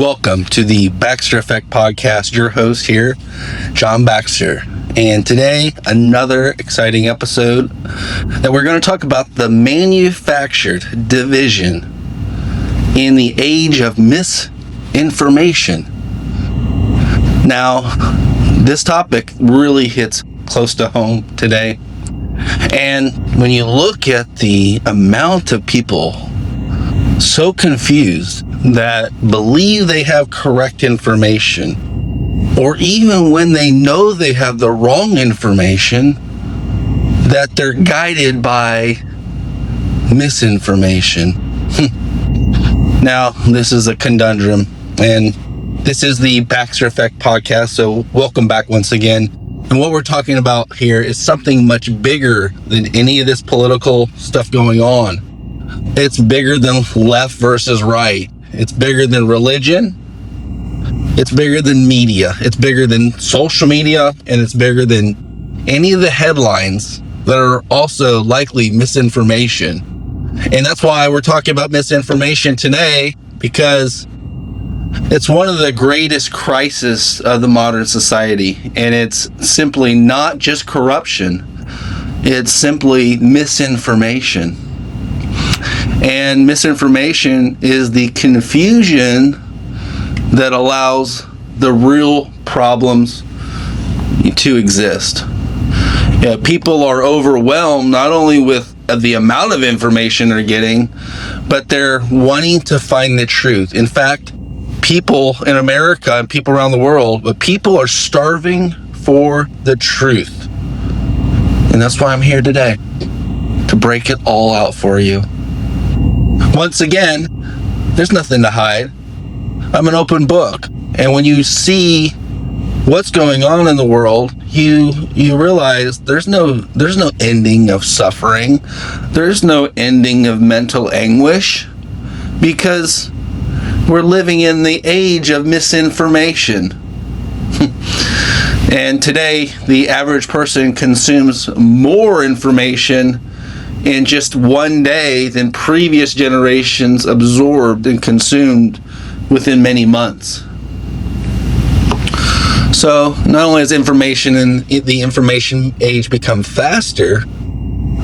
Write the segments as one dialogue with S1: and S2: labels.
S1: Welcome to the Baxter Effect Podcast. Your host here, John Baxter. And today, another exciting episode that we're going to talk about the manufactured division in the age of misinformation. Now, this topic really hits close to home today. And when you look at the amount of people so confused that believe they have correct information, or even when they know they have the wrong information, that they're guided by misinformation. Now, this is a conundrum, and this is the Baxter Effect Podcast, so welcome back once again. And what we're talking about here is something much bigger than any of this political stuff going on. It's bigger than left versus right. It's bigger than religion. It's bigger than media. It's bigger than social media, and it's bigger than any of the headlines that are also likely misinformation. And that's why we're talking about misinformation today, because it's one of the greatest crises of the modern society. And it's simply not just corruption. It's simply misinformation. And misinformation is the confusion that allows the real problems to exist. People are overwhelmed not only with the amount of information they're getting, but they're wanting to find the truth. In fact, people in America and people around the world, but people are starving for the truth. And that's why I'm here today, to break it all out for you. Once again, there's nothing to hide. I'm an open book. And when you see what's going on in the world, you realize there's no ending of suffering. There's no ending of mental anguish, because we're living in the age of misinformation. And today, the average person consumes more information in just one day than previous generations absorbed and consumed within many months. So not only has information in the information age become faster,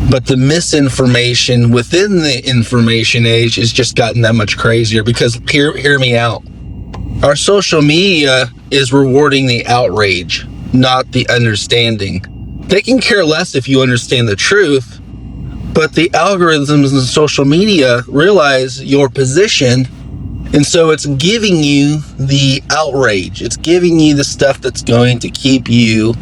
S1: but the misinformation within the information age has just gotten that much crazier. Because hear me out. Our social media is rewarding the outrage, not the understanding. They can care less if you understand the truth, but the algorithms in social media realize your position, and so it's giving you the outrage. It's giving you the stuff that's going to keep you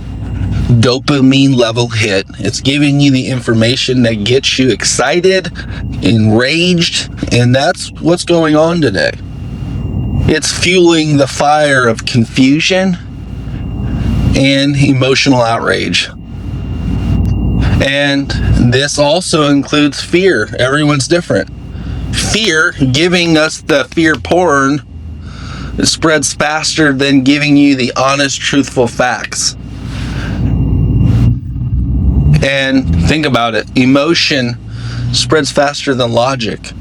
S1: dopamine level hit. It's giving you the information that gets you excited, enraged, and that's what's going on today. It's fueling the fire of confusion and emotional outrage. And this also includes fear. Everyone's different. Fear, giving us the fear porn, spreads faster than giving you the honest, truthful facts. And think about it. Emotion spreads faster than logic.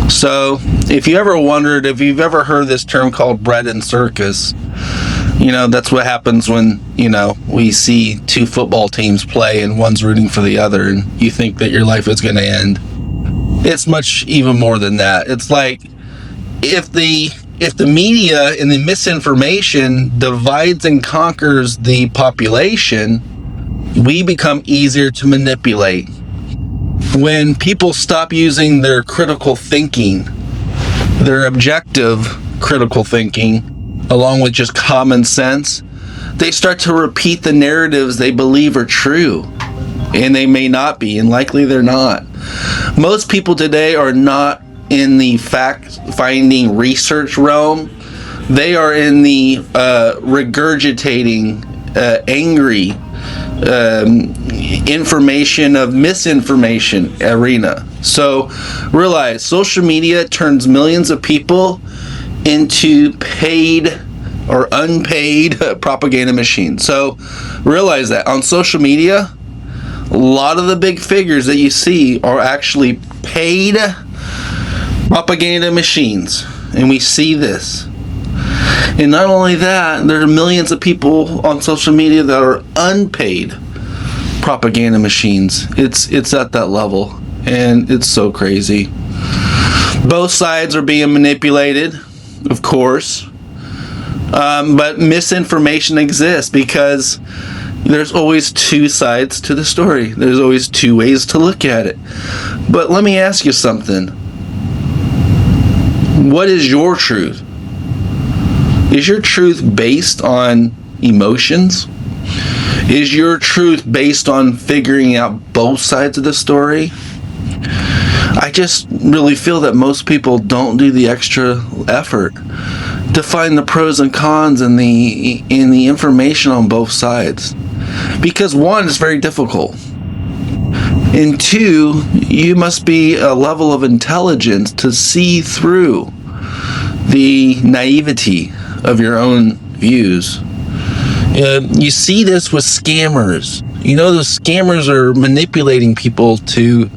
S1: So, if you ever wondered, if you've ever heard this term called bread and circus, that's what happens when, we see two football teams play and one's rooting for the other, and you think that your life is going to end. It's much even more than that. It's like if the media and the misinformation divides and conquers the population, we become easier to manipulate. When people stop using their critical thinking, their objective critical thinking, along with just common sense, they start to repeat the narratives they believe are true. And they may not be, and likely they're not. Most people today are not in the fact-finding research realm. They are in the regurgitating, angry information of misinformation arena. So realize social media turns millions of people into paid or unpaid propaganda machines. So realize that on social media, a lot of the big figures that you see are actually paid propaganda machines. and we see this. And not only that, there are millions of people on social media that are unpaid propaganda machines. It's at that level, and it's so crazy. Both sides are being manipulated, of course, but misinformation exists because there's always two sides to the story. There's always two ways to look at it. But let me ask you something. What is your truth? Is your truth based on emotions? Is your truth based on figuring out both sides of the story? I just really feel that most people don't do the extra effort to find the pros and cons and the information on both sides. Because one, it's very difficult. And two, you must be a level of intelligence to see through the naivety of your own views. You see this with scammers. You know, the scammers are manipulating people to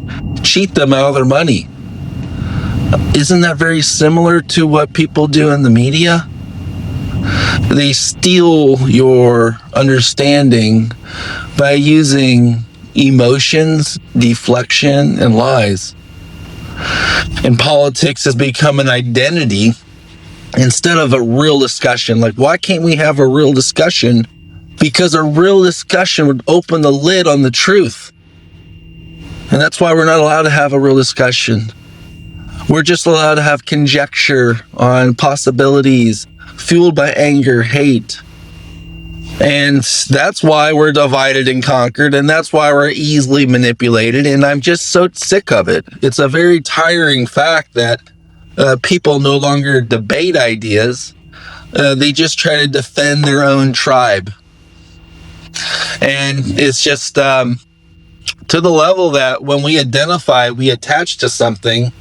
S1: cheat them out of their money. Isn't that very similar to what people do in the media? They steal your understanding by using emotions, deflection, and lies. And politics has become an identity instead of a real discussion. Like, why can't we have a real discussion? Because a real discussion would open the lid on the truth. And that's why we're not allowed to have a real discussion. We're just allowed to have conjecture on possibilities fueled by anger, hate. And that's why we're divided and conquered, and that's why we're easily manipulated, and I'm just so sick of it. It's a very tiring fact that people no longer debate ideas. They just try to defend their own tribe. And it's just to the level that when we identify, we attach to something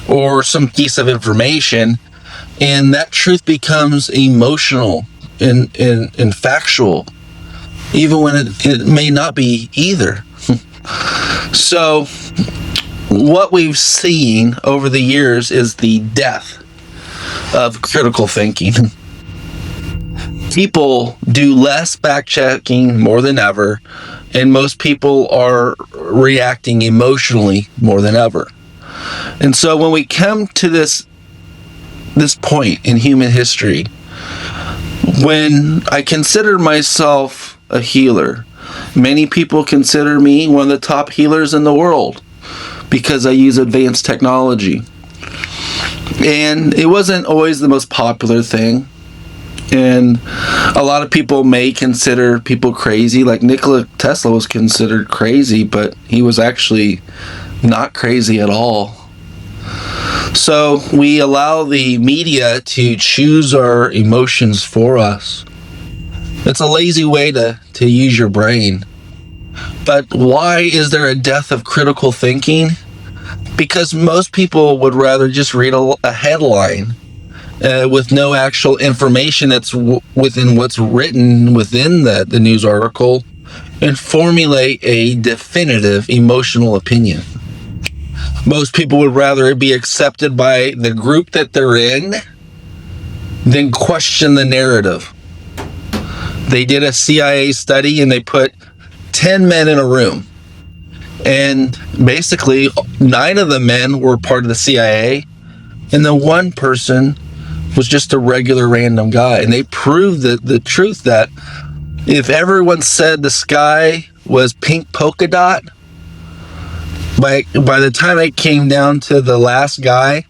S1: or some piece of information, and that truth becomes emotional and factual, even when it may not be either. So what we've seen over the years is the death of critical thinking. People do less fact-checking more than ever, and most people are reacting emotionally more than ever. And so when we come to this point in human history, when I consider myself a healer, many people consider me one of the top healers in the world because I use advanced technology. And it wasn't always the most popular thing. And a lot of people may consider people crazy. Like Nikola Tesla was considered crazy, but he was actually not crazy at all. So we allow the media to choose our emotions for us. It's a lazy way to use your brain. But why is there a death of critical thinking? Because most people would rather just read a headline with no actual information that's within what's written within the news article and formulate a definitive emotional opinion. Most people would rather it be accepted by the group that they're in than question the narrative. They did a CIA study and they put 10 men in a room. And basically 9 of the men were part of the CIA, and the one person was just a regular random guy. And they proved the truth that if everyone said the sky was pink polka dot, by the time it came down to the last guy,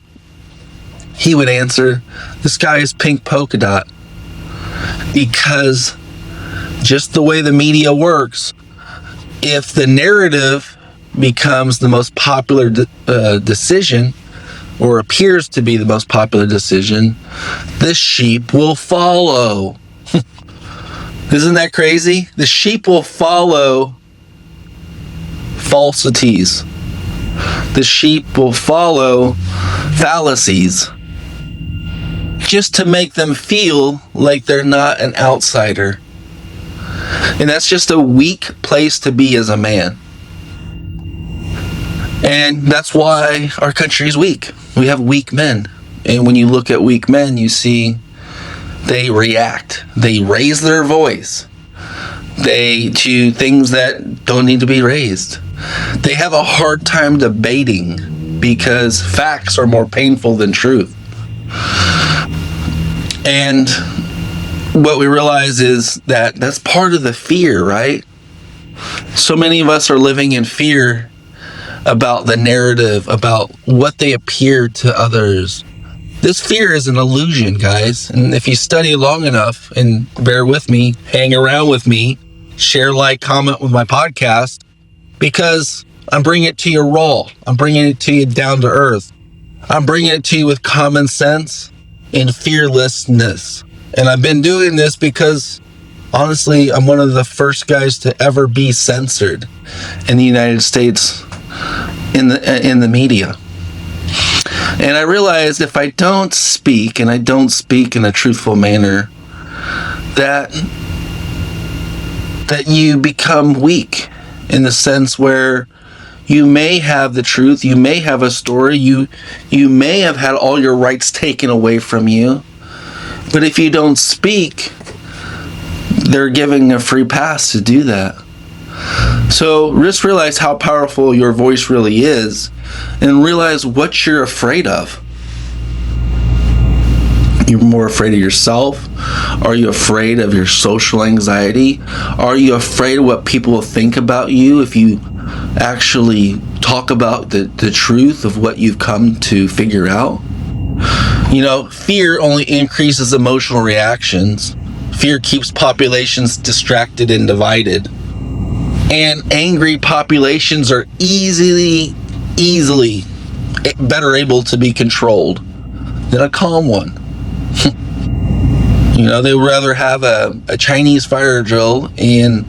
S1: he would answer, the sky is pink polka dot. Because just the way the media works, if the narrative becomes the most popular decision, or appears to be the most popular decision, the sheep will follow. Isn't that crazy? The sheep will follow falsities. The sheep will follow fallacies just to make them feel like they're not an outsider. And that's just a weak place to be as a man. And that's why our country is weak. We have weak men. And when you look at weak men, you see they react. They raise their voice. They to things that don't need to be raised. They have a hard time debating because facts are more painful than truth. And what we realize is that that's part of the fear, right? So many of us are living in fear about the narrative, about what they appear to others. This fear is an illusion, guys. And if you study long enough, and bear with me, hang around with me, share, like, comment with my podcast, because I'm bringing it to you raw. I'm bringing it to you down to earth. I'm bringing it to you with common sense and fearlessness. And I've been doing this because, honestly, I'm one of the first guys to ever be censored in the United States in the media. And I realized if I don't speak, and I don't speak in a truthful manner, that you become weak in the sense where you may have the truth, you may have a story, you may have had all your rights taken away from you, but if you don't speak, they're giving a free pass to do that. So just realize how powerful your voice really is, and realize what you're afraid of. You're more afraid of yourself? Are you afraid of your social anxiety? Are you afraid of what people will think about you if you actually talk about the truth of what you've come to figure out? Fear only increases emotional reactions. Fear keeps populations distracted and divided. And angry populations are easily better able to be controlled than a calm one. They would rather have a Chinese fire drill and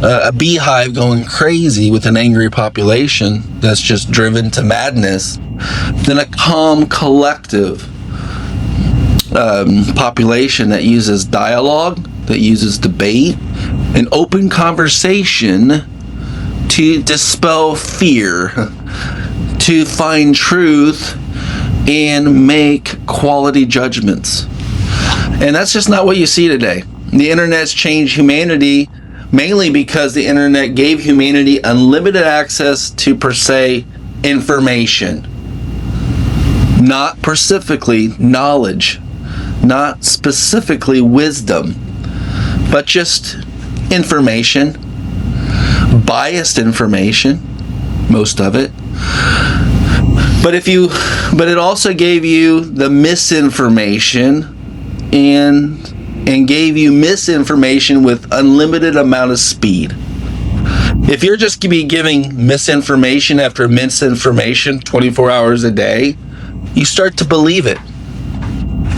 S1: a beehive going crazy with an angry population that's just driven to madness than a calm, collective population that uses dialogue, that uses debate, and open conversation to dispel fear, to find truth, and make quality judgments. And that's just not what you see today. The internet's changed humanity mainly because the internet gave humanity unlimited access to, per se, information. Not specifically knowledge, not specifically wisdom, but just information, biased information, most of it. But it also gave you the misinformation and gave you misinformation with unlimited amount of speed. If you're just be giving misinformation after misinformation 24 hours a day, you start to believe it.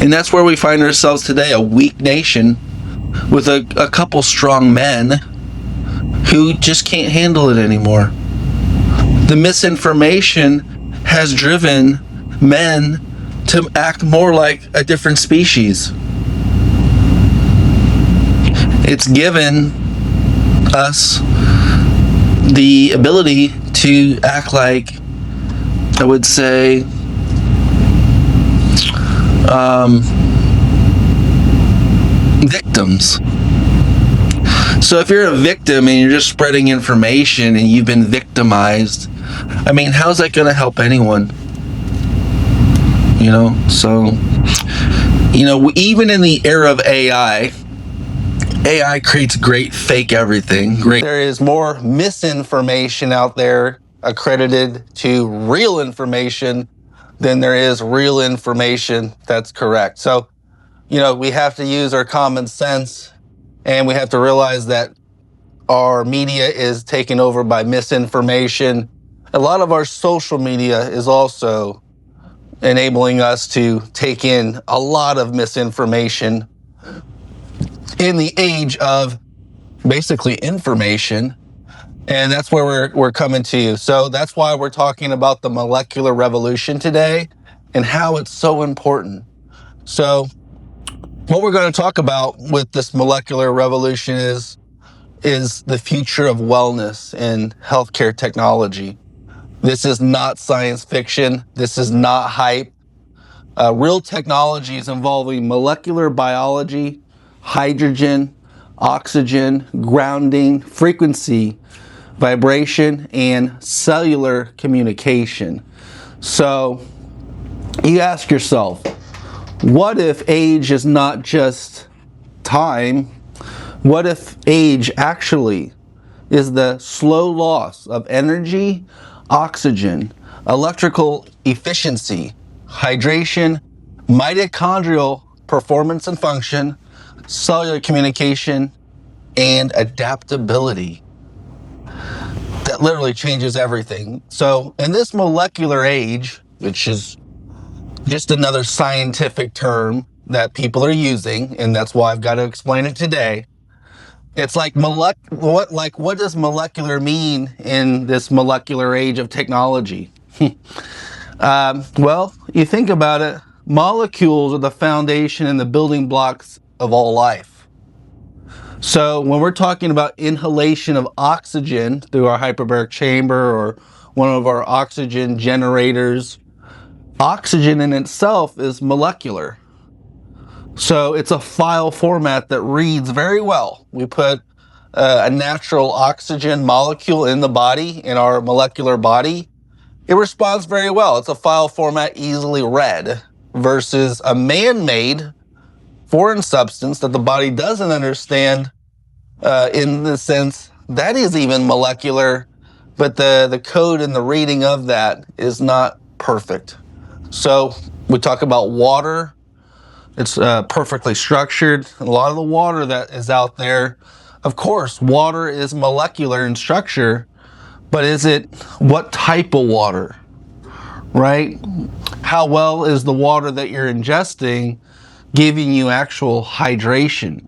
S1: And that's where we find ourselves today, a weak nation with a couple strong men who just can't handle it anymore. The misinformation has driven men to act more like a different species. It's given us the ability to act like, I would say, victims. So if you're a victim and you're just spreading information and you've been victimized, how's that going to help anyone? Even in the era of AI creates great fake everything. There is more misinformation out there accredited to real information than there is real information that's correct. So, we have to use our common sense, and we have to realize that our media is taken over by misinformation. A lot of our social media is also enabling us to take in a lot of misinformation in the age of basically information. And that's where we're coming to you. So that's why we're talking about the molecular revolution today and how it's so important. So what we're going to talk about with this molecular revolution is the future of wellness and healthcare technology. This is not science fiction. This is not hype. Real technologies involving molecular biology, hydrogen, oxygen, grounding, frequency, vibration, and cellular communication. So you ask yourself, what if age is not just time? What if age actually is the slow loss of energy, oxygen, electrical efficiency, hydration, mitochondrial performance and function, cellular communication, and adaptability? That literally changes everything. So in this molecular age, which is just another scientific term that people are using, and that's why I've got to explain it today. It's like what does molecular mean in this molecular age of technology? Well, you think about it, molecules are the foundation and the building blocks of all life. So when we're talking about inhalation of oxygen through our hyperbaric chamber or one of our oxygen generators, oxygen in itself is molecular. So it's a file format that reads very well. We put a natural oxygen molecule in the body, in our molecular body. It responds very well. It's a file format easily read versus a man-made foreign substance that the body doesn't understand in the sense that is even molecular, but the code and the reading of that is not perfect. So we talk about water. It's perfectly structured. A lot of the water that is out there, of course, water is molecular in structure, but is it what type of water, right? How well is the water that you're ingesting giving you actual hydration?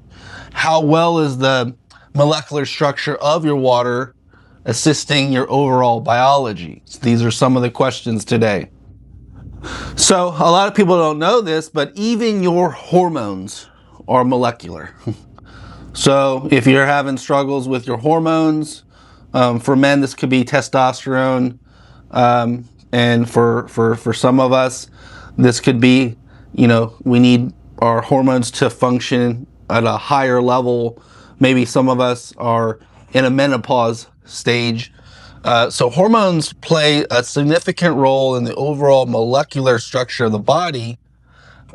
S1: How well is the molecular structure of your water assisting your overall biology? So these are some of the questions today. So a lot of people don't know this, but even your hormones are molecular. So if you're having struggles with your hormones, for men this could be testosterone, and for some of us this could be, we need our hormones to function at a higher level. Maybe some of us are in a menopause stage. So hormones play a significant role in the overall molecular structure of the body.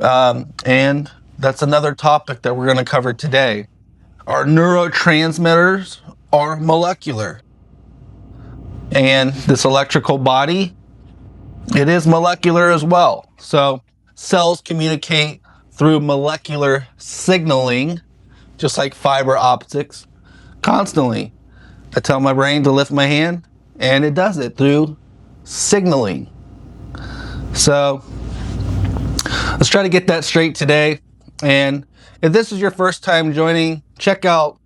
S1: And that's another topic that we're going to cover today. Our neurotransmitters are molecular. And this electrical body, it is molecular as well. So cells communicate through molecular signaling, just like fiber optics, constantly. I tell my brain to lift my hand, and it does it through signaling. So let's try to get that straight today. And if this is your first time joining, check out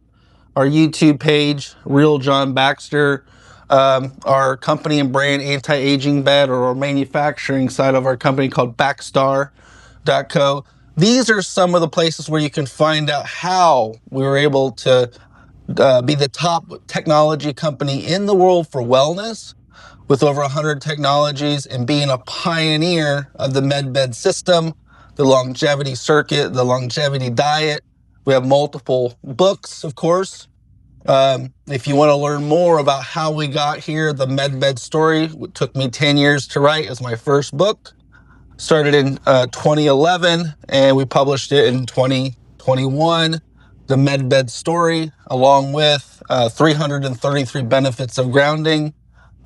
S1: our YouTube page, Real John Baxter, our company and brand anti-aging bed, or our manufacturing side of our company called Baxter.co. These are some of the places where you can find out how we were able to be the top technology company in the world for wellness, with over 100 technologies, and being a pioneer of the MedBed system, the longevity circuit, the longevity diet. We have multiple books, of course. If you want to learn more about how we got here, the MedBed story, it took me 10 years to write, is my first book. Started in 2011, and we published it in 2021. The MedBed story, along with 333 benefits of grounding,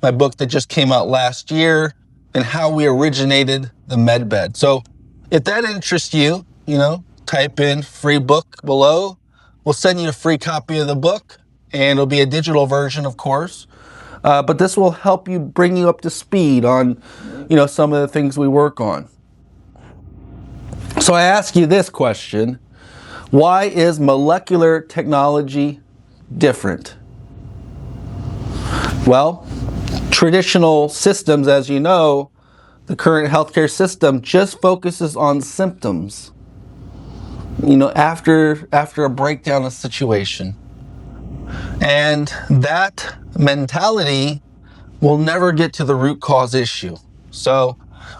S1: my book that just came out last year, and how we originated the MedBed. So if that interests you, type in free book below. We'll send you a free copy of the book, and it'll be a digital version, of course. But this will help you, bring you up to speed on, some of the things we work on. So I ask you this question: why is molecular technology different? Well, traditional systems, as you know, the current healthcare system just focuses on symptoms, after a breakdown of situation. And that mentality will never get to the root cause issue. So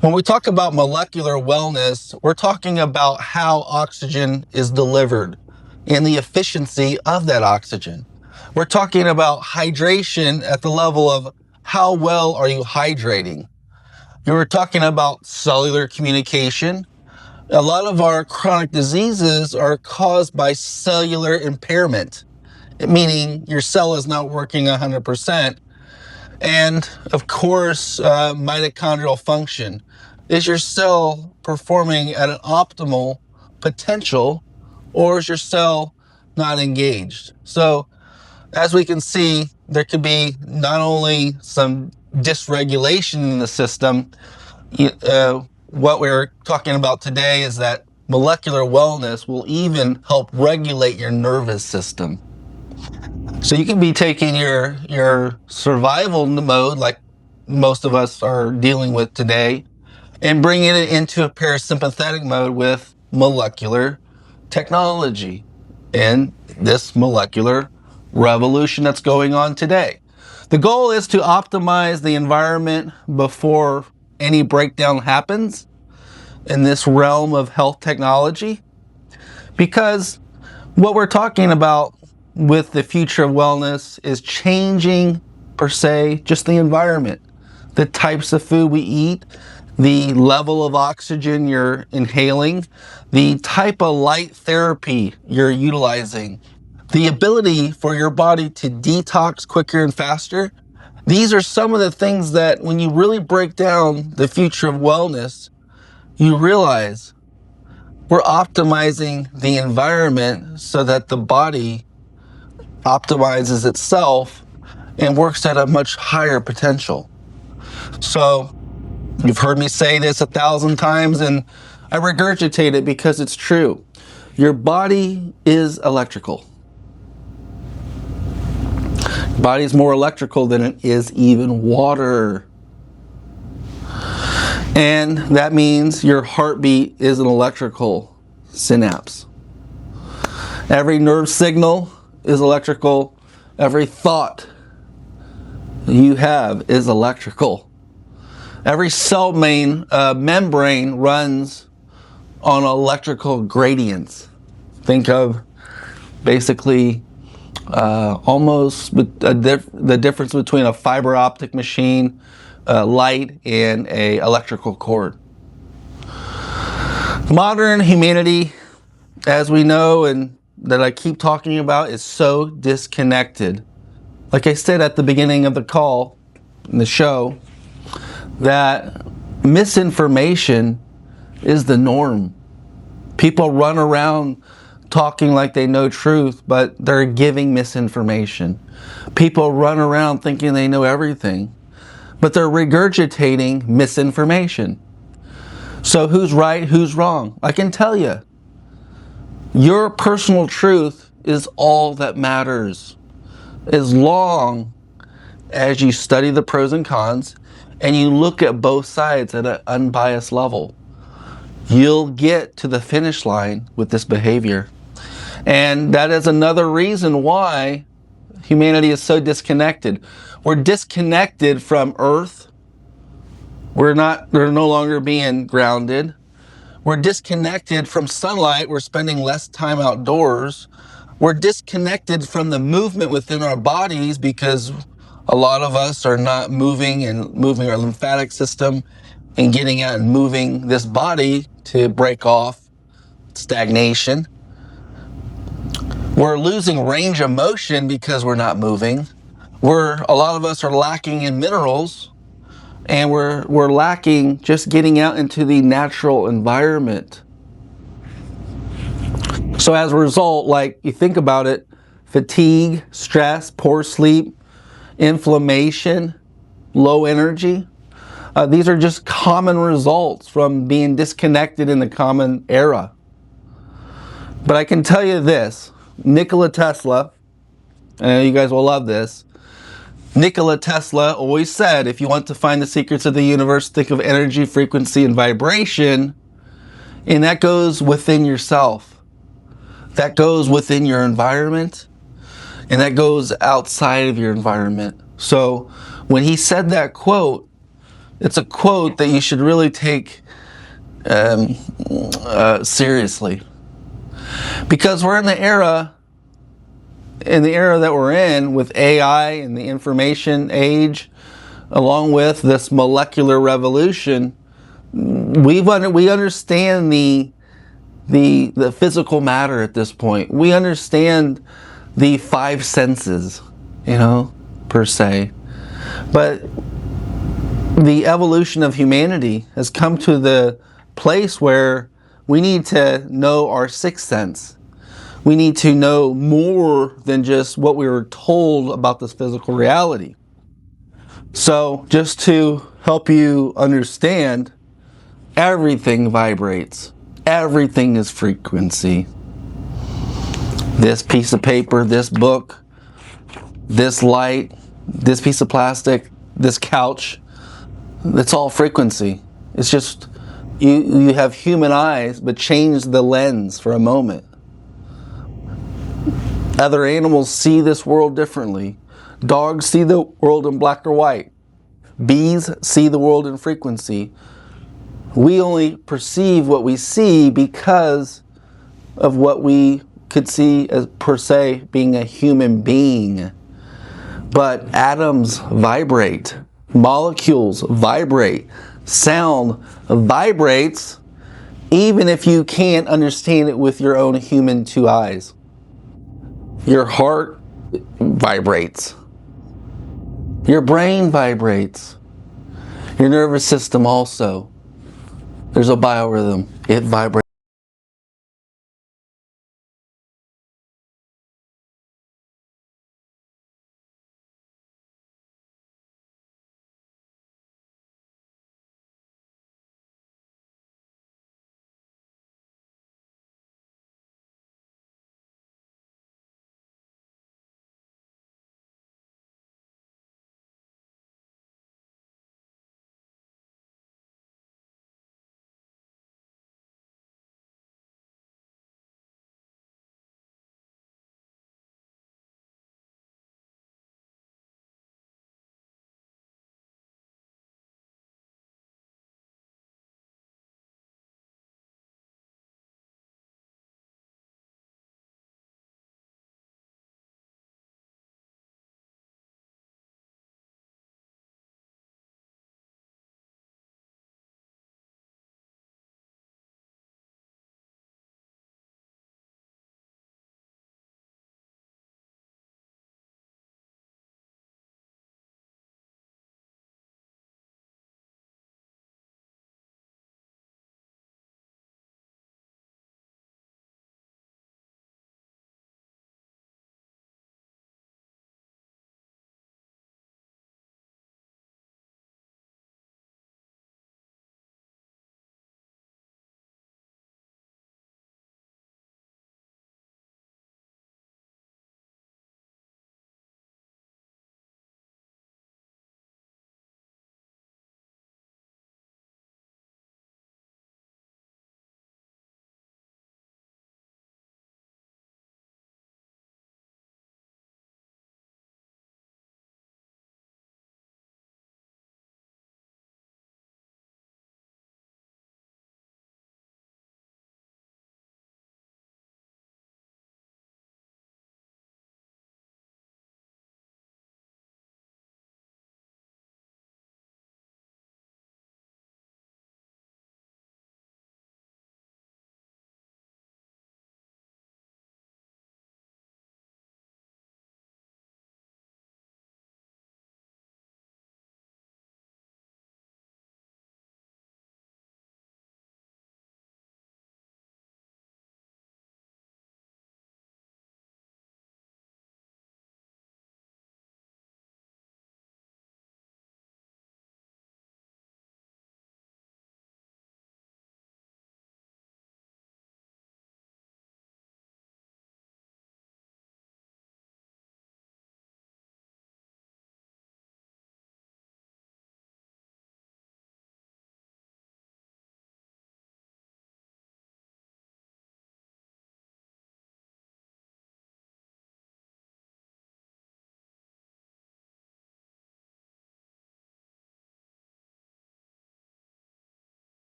S1: When we talk about molecular wellness, we're talking about how oxygen is delivered and the efficiency of that oxygen. We're talking about hydration at the level of how well are you hydrating. You were talking about cellular communication. A lot of our chronic diseases are caused by cellular impairment, meaning your cell is not working 100%. And of course, mitochondrial function. Is your cell performing at an optimal potential, or is your cell not engaged? So as we can see, there could be not only some dysregulation in the system. What we're talking about today is that molecular wellness will even help regulate your nervous system. So you can be taking your survival mode, like most of us are dealing with today, and bringing it into a parasympathetic mode with molecular technology and this molecular revolution that's going on today. The goal is to optimize the environment before any breakdown happens in this realm of health technology, because what we're talking about with the future of wellness is changing, per se, just the environment, the types of food we eat, the level of oxygen you're inhaling, the type of light therapy you're utilizing, the ability for your body to detox quicker and faster. These are some of the things that when you really break down the future of wellness, you realize we're optimizing the environment so that the body optimizes itself and works at a much higher potential. So you've heard me say this 1,000 times, and I regurgitate it because it's true. Your body is electrical. Your body is more electrical than it is even water. And that means your heartbeat is an electrical synapse. Every nerve signal is electrical. Every thought you have is electrical. Every cell membrane runs on electrical gradients. Think of basically almost the difference between a fiber optic machine, light, and a electrical cord. Modern humanity, as we know and that I keep talking about, is so disconnected. Like I said at the beginning of the call, in the show, that misinformation is the norm. People run around talking like they know truth, but they're giving misinformation. People run around thinking they know everything, but they're regurgitating misinformation. So who's right, who's wrong? I can tell you, your personal truth is all that matters, as long as you study the pros and cons and you look at both sides at an unbiased level. You'll get to the finish line with this behavior. And that is another reason why humanity is so disconnected. We're disconnected from Earth. We're no longer being grounded. We're disconnected from sunlight. We're spending less time outdoors. We're disconnected from the movement within our bodies because a lot of us are not moving our lymphatic system and getting out and moving this body to break off stagnation. We're losing range of motion because we're not moving. A lot of us are lacking in minerals, and we're lacking just getting out into the natural environment. So as a result, like you think about it, fatigue, stress, poor sleep, inflammation, low energy, these are just common results from being disconnected in the common era. But I can tell you this, Nikola Tesla, I know you guys will love this, Nikola Tesla always said, if you want to find the secrets of the universe, think of energy, frequency, and vibration. And that goes within yourself. That goes within your environment. And that goes outside of your environment. So when he said that quote, It's a quote that you should really take seriously, because we're in the era that we're in with AI and the information age, along with this molecular revolution. We understand the physical matter at this point. We understand the five senses, per se. But the evolution of humanity has come to the place where we need to know our sixth sense. We need to know more than just what we were told about this physical reality. So, just to help you understand, everything vibrates. Everything is frequency. This piece of paper, this book, this light, this piece of plastic, this couch, it's all frequency. It's just you have human eyes, but change the lens for a moment. Other animals see this world differently. Dogs see the world in black or white. Bees see the world in frequency. We only perceive what we see because of what we could see as, per se, being a human being. But atoms vibrate. Molecules vibrate. Sound vibrates, even if you can't understand it with your own human two eyes. Your heart vibrates. Your brain vibrates. Your nervous system also. There's a biorhythm. It vibrates.